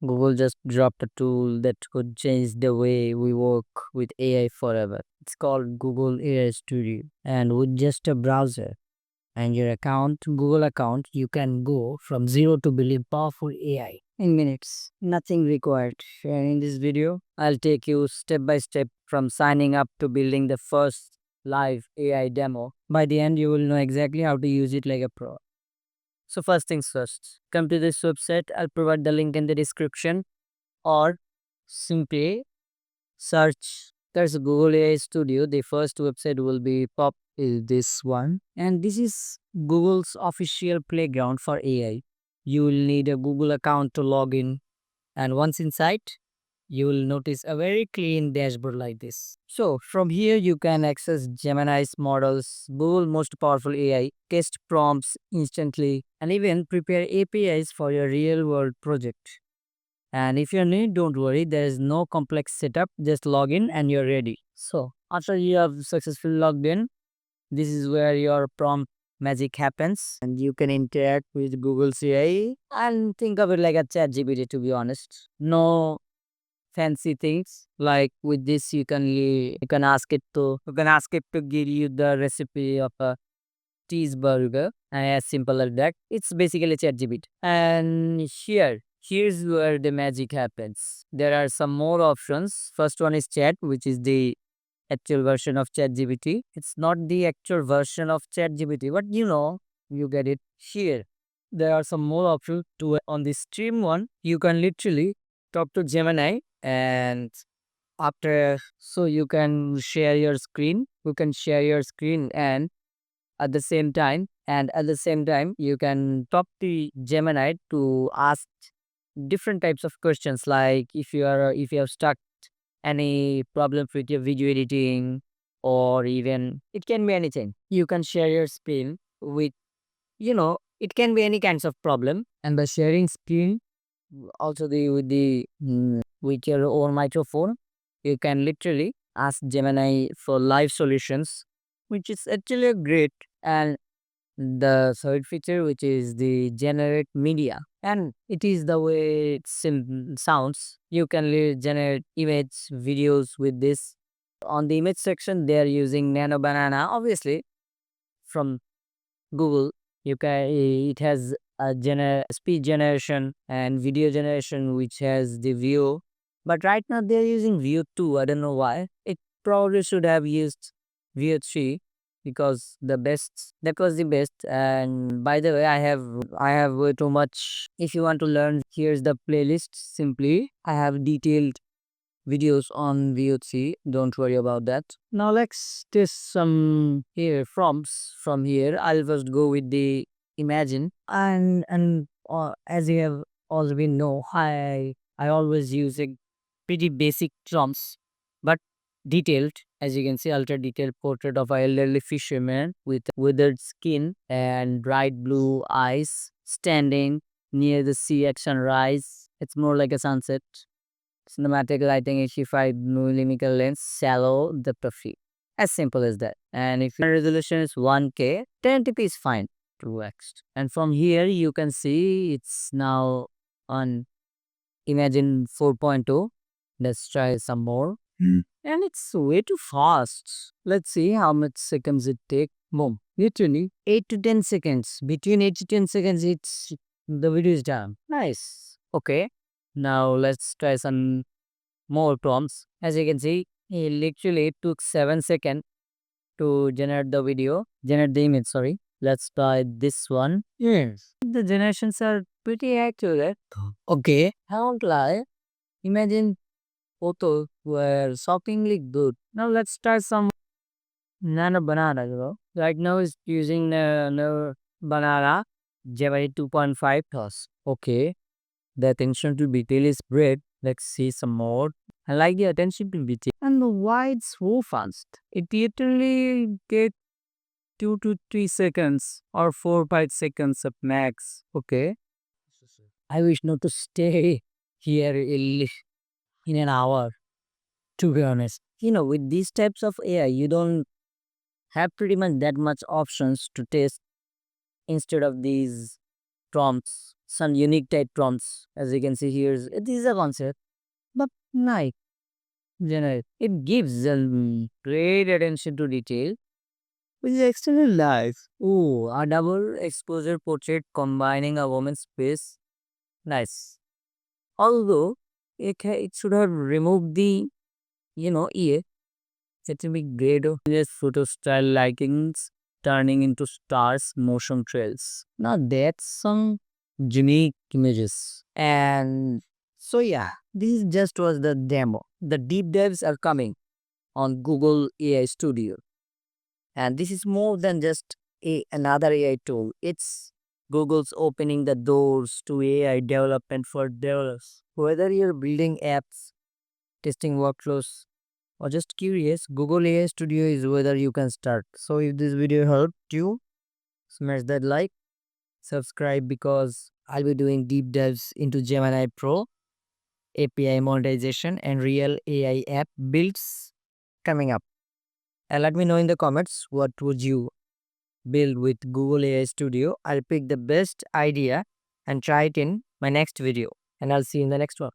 Google just dropped a tool that could change the way we work with AI forever. It's called Google AI Studio. And with just a browser and your Google account, you can go from zero to building powerful AI in minutes. Nothing required. And in this video, I'll take you step by step from signing up to building the first live AI demo. By the end, you will know exactly how to use it like a pro. So first things first, come to this website. I'll provide the link in the description, or simply search. There's a Google AI Studio. The first website will be pop is this one. And this is Google's official playground for AI. You will need a Google account to log in. And once inside, you will notice a very clean dashboard like this. So from here you can access Gemini's models, Google most powerful AI, test prompts instantly, and even prepare APIs for your real world project. And if you're new, don't worry, there is no complex setup, just log in and you're ready. So after you have successfully logged in, this is where your prompt magic happens and you can interact with Google's AI and think of it like a chat GPT, to be honest. No fancy things. Like with this, you can ask it to give you the recipe of a cheeseburger, and as simple as that. It's basically ChatGPT. And here's where the magic happens. There are some more options. First one is chat, which is the actual version of ChatGPT. It's not the actual version of ChatGPT, but you get it here. There are some more options to on the stream one. You can literally talk to Gemini, and after so you can share your screen. You can share your screen, and at the same time you can talk to Gemini to ask different types of questions, like if you have stuck any problems with your video editing, or even it can be anything. You can share your screen with, it can be any kinds of problem, and by sharing screen also with your own microphone, you can literally ask Gemini for live solutions, which is actually great. And the third feature, which is the generate media, and it is the way it sounds. You can generate image videos with this. On the image section, they are using Nano Banana, obviously from Google. It has a speech generation and video generation, which has the view. But right now they're using view 2. I don't know why. It probably should have used view 3, because that was the best. And by the way, I have way too much. If you want to learn, here's the playlist. Simply, I have detailed videos on VOC. Don't worry about that. Now let's test some here prompts from here. I'll first go with the imagine, and as you have already know, I always use a pretty basic prompts, but detailed. As you can see, ultra detailed portrait of a elderly fisherman with withered skin and bright blue eyes, standing near the sea at sunrise. It's more like a sunset. Cinematic lighting, 85 millimeter lens, shallow depth of field. As simple as that. And if your resolution is 1K, 1080p is fine to X. And from here, you can see it's now on Imagine 4.0. Let's try some more. And it's way too fast. Let's see how much seconds it take. Boom. Literally 8 to 10 seconds. Between 8 to 10 seconds, the video is done. Nice. Okay. Now let's try some more prompts. As you can see, it literally took 7 seconds to generate the image, sorry. Let's try this one. Yes. The generations are pretty accurate. Okay. I won't lie. Imagine photos were shockingly good. Now let's try some Nano Banana. Right now it's using Nano Banana Gemini 2.5 Plus. Okay. The attention to detail is great. Let's see some more. I like the attention to detail. And why it's so fast? It literally get 2 to 3 seconds or 4 5 seconds at max. Okay. I wish not to stay here in an hour, to be honest. With these types of AI, you don't have pretty much that much options to test instead of these prompts. some unique type prompts. As you can see here, this is a concept, but nice, general. It gives great attention to detail, which is extremely nice. Oh, a double exposure portrait combining a woman's face. Nice. Although it should have removed the ear. It will be great. Yes, photo style likings turning into stars motion trails. Now that's some unique images. And so yeah, this just was the demo. The deep dives are coming on Google AI Studio. And this is more than just another AI tool. It's Google's opening the doors to AI development for developers. Whether you're building apps, testing workflows, or just curious, Google AI Studio is whether you can start. So if this video helped you, smash that like, subscribe because I'll be doing deep dives into Gemini Pro, API monetization, and real AI app builds coming up. And let me know in the comments what would you build with Google AI Studio. I'll pick the best idea and try it in my next video. And I'll see you in the next one.